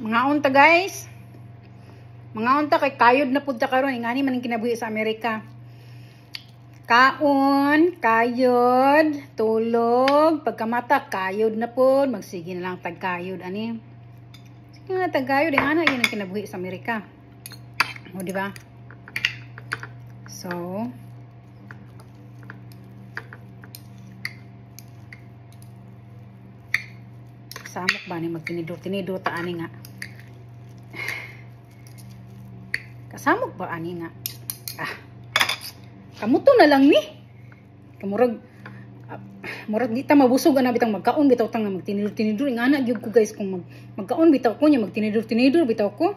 Mga unta guys. Mga unta kay kayod na pud ta karon ingani man kinabuhi sa Amerika. Kaon, kayod, tulog, pagkamata kayod na pud, magsige na lang tag kayod ani. Sige nga tag kayod ingana yun ang kinabuhi sa Amerika. O di ba? So, samok ba ni magtinidor ta ani nga. Kasamok ba ani nga? Kamuto na lang ni. Kamurag murag di ta mabusog ana bitang magkaon bitaw tang magtinidor ingana gyud ko guys kung magkaon bitaw ko nya magtinidor bitaw ko.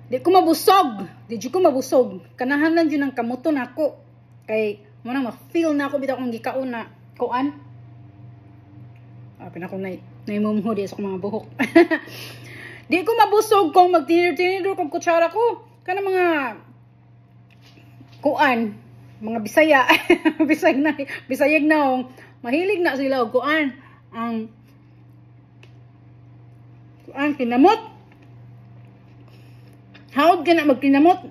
Di ko mabusog. Di ko mabusog. Kanahanan yun ang kamuto na ako. Kay, muna ma-feel na ako bitaw kong gikaon na kuan. Pinako na imumho di sa mga buhok. Di ko mabusog kung magtinidor kong kutsara ko. Kana mga kuan. Mga Bisaya. Bisayag na mahilig na sila og kuan. Kuan kinamot. Hawag ka na magkinamot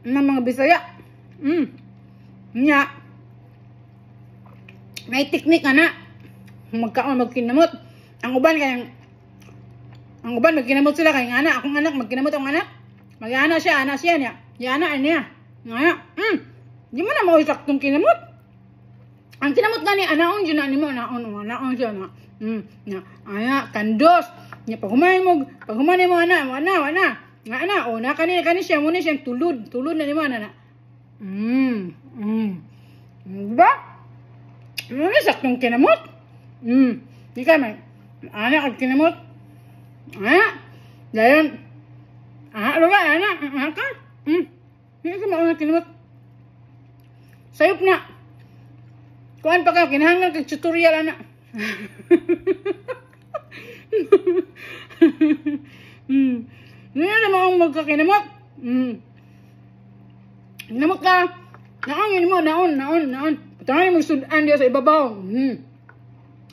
ng mga Bisaya. Nya. May teknik na. Magkinamot. Ang uban magkinamot sila kay anak. Akong anak magkinamot ang anak. Mag-ana siya niya. Yana niya. Ngaya. Di mo na mausaktong kinamot. Ang kinamot gani anaon yun na nimo anaon siya na. Aya kandos. Nya paghumanay mo ana. Nga na, na kani siya muna siyang tulod na naman na. Diba? Ano saktong kinamot? Di ka may, anak at kinamot. Dayon, luga, anak ka? Hindi ka mauna kinamot. Sayop na. Kuhan pa ka, kinahanglan kag tutorial, anak. Hindi naman akong magkakinamot. Kinamot ka. Naon. Patangay mo sudan diya sa ibabaw.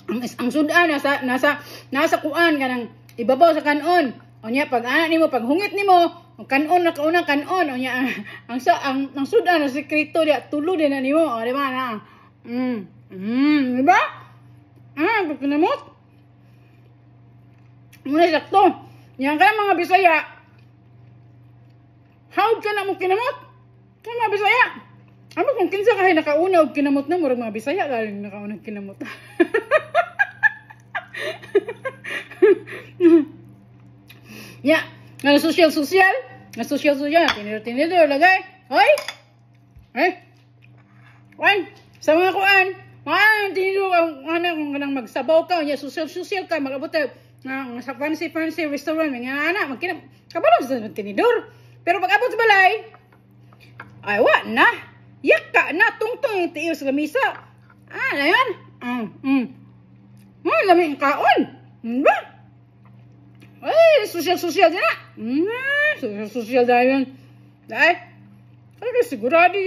Ang sudan nasa kuan ka ng ibabaw sa kanon. O niya, pag anak nimo, pag hungit nimo, kanon na kaunang kanon. O niya, ang sudan na sekreto diya, tulo din na nimo. O, diba na? Diba? Pagkinamot. Muna sakto. Yan ka mga Bisaya. Hawag ka na mo kinamot. Kaya mga Bisaya. Ano kung kinsa kahay nakauna og kinamot na murag mga Bisaya galing nakauna kinamot. Ya, nga social. Nga social. Tinidor lagay. Hoy. Kuan. Sa mga kuan. Tinidor ang kanang magsabaw ka. Ya social ka magabot sa fancy restaurant nga ana kabalo sa tinidor pero pag abot sa balay ay wa na yaka na tungtong tiil sa lamisa ayan lamig kaon ba ay social din na social dayon dai ay sigurado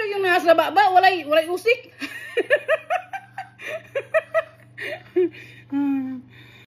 yung nasa baba walay usik